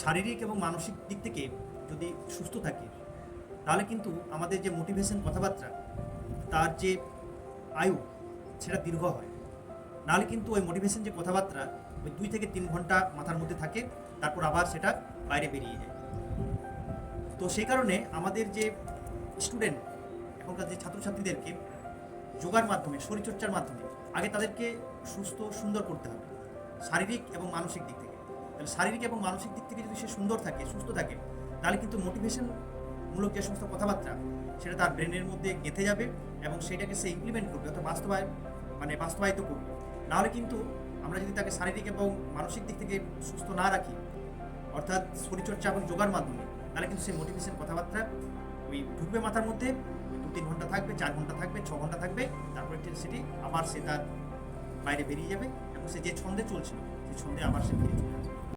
শারীরিক এবং মানসিক দিক থেকে যদি সুস্থ থাকি তাহলে কিন্তু আমাদের যে মোটিভেশন কথাবার্তা তার যে আয়ু সেটা দীর্ঘ হয়। নাহলে কিন্তু ওই মোটিভেশন যে কথাবার্তা ওই 2 থেকে 3 ঘন্টা মাথার মধ্যে থাকে, তারপর আবার সেটা বাইরে বেরিয়ে যায়। তো সেই কারণে আমাদের যে স্টুডেন্ট এখনকার যে ছাত্রছাত্রীদেরকে যোগার মাধ্যমে, শরীরচর্চার মাধ্যমে আগে তাদেরকে সুস্থ সুন্দর করতে হবে শারীরিক এবং মানসিক দিক থেকে। তাহলে শারীরিক এবং মানসিক দিক থেকে যদি সে সুন্দর থাকে, সুস্থ থাকে, তাহলে কিন্তু মোটিভেশনমূলক যে সমস্ত কথাবার্তা সেটা তার ব্রেনের মধ্যে গেঁথে যাবে এবং সেটাকে সে ইমপ্লিমেন্ট করবে, অর্থাৎ বাস্তবায়িত করবে। নাহলে কিন্তু আমরা যদি তাকে শারীরিক এবং মানসিক দিক থেকে সুস্থ না রাখি, অর্থাৎ শরীরচর্চা এবং যোগার মাধ্যমে, তাহলে কিন্তু সেই মোটিভেশন কথাবার্তা ওই ঢুকবে মাথার মধ্যে, 2-3 ঘন্টা থাকবে, 4 ঘন্টা থাকবে, 6 ঘন্টা থাকবে, তারপরে সেটি আবার সে তার বাইরে বেরিয়ে যাবে এবং সে যে ছন্দে চলছিল সেই ছন্দে আবার সে ফিরে চলে যাবে।